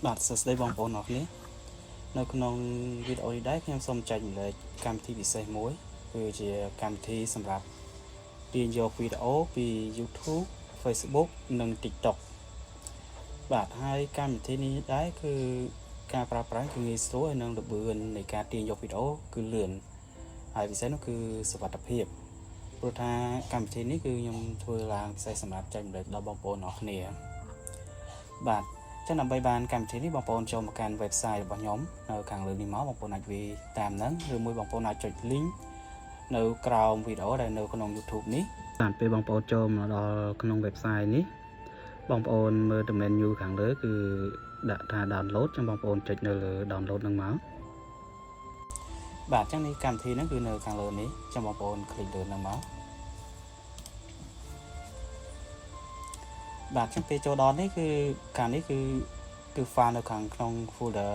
បាទសួស្តីបងប្អូនអរគ្នានៅក្នុងវីដេអូនេះដែរខ្ញុំសូមចែករំលែកកម្មវិធីពិសេសមួយគឺជាកម្មវិធីសម្រាប់ទាញយកវីដេអូពី YouTube Facebook និង TikTok បាទហើយកម្មវិធីនេះដែរគឺការប្រើប្រាស់គឺងាយស្រួលហើយនឹងល្បឿននៃការទាញយកវីដេអូគឺលឿនហើយពិសេសនោះគឺសុវត្ថិភាពព្រោះថាកម្មវិធីនេះគឺខ្ញុំធ្វើឡើងពិសេសសម្រាប់ចែករំលែកដល់បងប្អូនអរគ្នាបាទចឹងដើម្បីបានកម្មវិធីនេះបងប្អូនចូលមកកាន់ website របស់ខ្ញុំនៅខាងលើនេះមកបងប្អូនអាចវាតាមហ្នឹងឬមួយបងប្អូនអាចចុច link នៅក្រោមវីដេអូដែលនៅក្នុង YouTube នេះបានពេលបងប្អូនចូលមកដល់ក្នុង website នេះបងប្អូនមើលទៅ menu ខាងលើគឺដាក់ថា download ចឹងបងប្អូនចុចនៅលើ download ហ្នឹងមកបាទចឹងនេះកម្មវិធីហ្នឹងគឺនៅខាងលើនេះចឹងបងប្អូន click លើហ្នឹងមកបាទចឹងពេលចូលដល់នេះគឺខាងនេះគឺ file នៅខាងក្នុង folder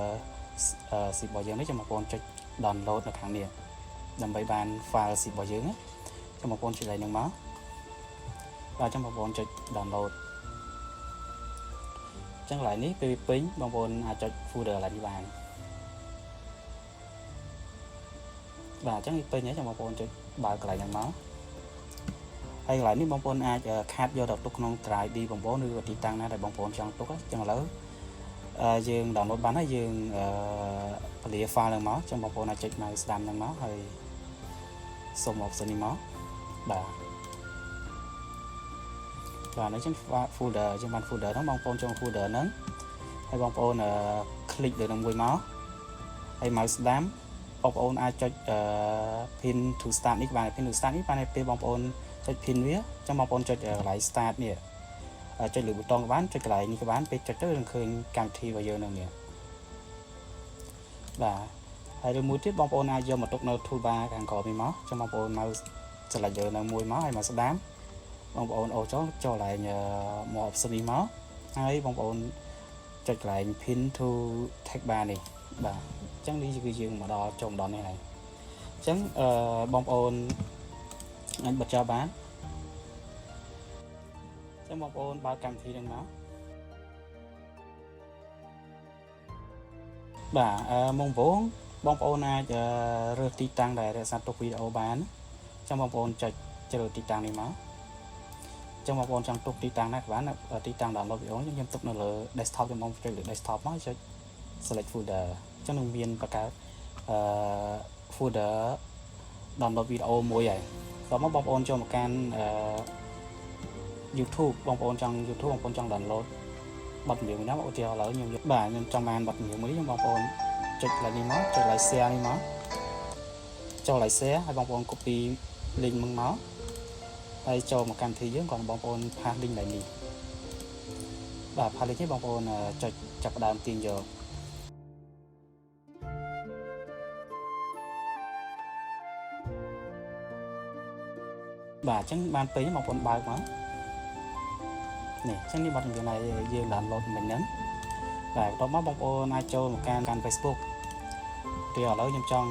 zip របស់យើងនេះចាំបងប្អូនចុច download នៅខាងនេះដើម្បីបាន file zip របស់យើងចាំបងប្អូនចុចឡើងនឹងមកបាទចាំបងប្អូនចុច download ចឹងកន្លែងនេះពេលពេញបងប្អូនអាចចុច folder កន្លែងនេះបានបាទចឹងពេញហើយចាំបងប្អូនចុចបើកកន្លែងហ្នឹងមកហើយកន្លែងនេះបងប្អូនអាចខាតយកទៅទុកក្នុង drive D បងប្អូនឬទីតាំងណាដែលបងប្អូនចង់ទុកចឹងឥឡូវយើង download បានហើយយើងពលា file ហ្នឹងមកចឹងបងប្អូនអាចចុច mouse ស្ដាំហ្នឹងមកហើយសុំ option នេះមកបាទនេះចឹង folder ចឹងបាន folder ហ្នឹងបងប្អូនចូល folder ហ្នឹងហើយបងប្អូនคลิกលើនឹងមួយមកហើយ mouse ស្ដាំបងប្អូនអាចចុចpin to start នេះបាន pin to start នេះបានពេលបងប្អូនចុច pin វាចឹងបងប្អូនចុចកន្លែង start នេះចុចលើប៊ូតុងក៏បានចុចកន្លែងនេះក៏បានពេលចុចទៅនឹងឃើញកម្មវិធីរបស់យើងនឹងនេះបាទហើយឬមួយទៀតបងប្អូនអាចយកមកទុកនៅ toolbar ខាងក្រោមនេះមកចឹងបងប្អូន mouse select យកនៅមួយមកហើយមកស្ដាំបងប្អូនអូចូលកន្លែងមក option នេះមកហើយបងប្អូនចុចកន្លែង pin to tag bar នេះបាទចឹងនេះគឺយើងមកដល់ចូលដល់នេះហើយចឹងបងប្អូនអាចបិទចោលបានចឹងបងប្អូនបើកកម្មវិធីនឹងមកបាទមុនបងប្អូនអាចរើសទីតាំងដែលរក្សាទុកវីដេអូបានចឹងបងប្អូនចុចជ្រើសទីតាំងនេះមកចឹងបងប្អូនចង់ទុកទីតាំងណាក៏បានទីតាំង download វីដេអូខ្ញុំទុកនៅលើ desktop ខ្ញុំចុចលើ desktop មកចុច select folder ចឹងនឹងមានបង្កើតfolder download វីដេអូមួយហើយតមកបងប្អូនចូលមកកាន់YouTube បងប្អូនចង់ YouTube បងប្អូនចង់ download បទចម្រៀងមួយណាឧទាហរណ៍ឥឡូវខ្ញុំយកបាទខ្ញុំចង់បានបទចម្រៀងមួយនេះបងប្អូនចុចកន្លែងនេះមកចុចកន្លែង share នេះមកចូលកន្លែង share ហើយបងប្អូន copy link មកហើយចូលមកកម្មវិធីយើងគាត់បងប្អូន paste link ឡើងនេះបាទ paste link នេះបងប្អូនចុចចាប់ផ្ដើមទាញយកបាទអញ្ចឹងបានពេញបងប្អូនបើកមកនេះអញ្ចឹងនេះបទចម្រៀងដែលយើង download មិញហ្នឹងបាទបន្ទាប់មកបងប្អូនអាចចូលមកកាន់ Facebook ពេលឥឡូវខ្ញុំចង់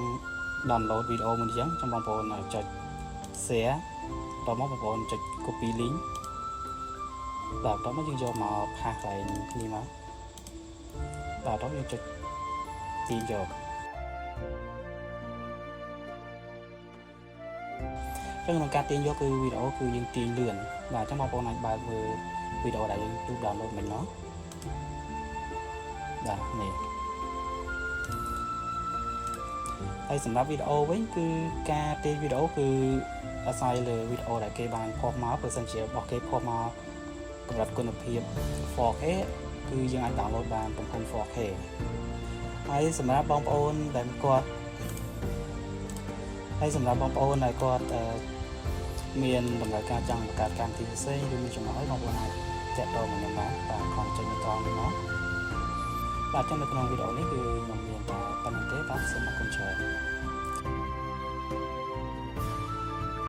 download វីដេអូមួយអញ្ចឹងបងប្អូនចុច share បន្ទាប់មកបងប្អូនចុច copy link បាទបន្ទាប់មកយើងយកមកផាសកន្លែងនេះមកបាទបន្ទាប់យើងចុចទាញយកចឹងក្នុងការទាញយកគឺវីដេអូគឺយើងទាញលឿនបាទអញ្ចឹងបងប្អូនអាចបើកមើលវីដេអូដែលយើងទូ download មិញមកបាទនេះហើយសម្រាប់វីដេអូវិញគឺការទាញវីដេអូគឺអាស្រ័យលើវីដេអូដែលគេបានផុសមកបើសិនជារបស់គេផុសមកកម្រិតគុណភាព 4K គឺយើងអាច download បានទំហំ 4K ហើយសម្រាប់បងប្អូនដែលគាត់មានតម្រូវការចង់បង្កើតកម្មវិធីផ្សេងឬមានចំណុចឲ្យបងប្អូនអាចទាក់ទងមកខ្ញុំបានបាទខំចុចនៅត្រង់នេះមកបាទចឹងនៅក្នុងវីដេអូនេះគឺខ្ញុំមានតែប៉ុណ្្នឹងទេបាទសូមអរគុណច្រើន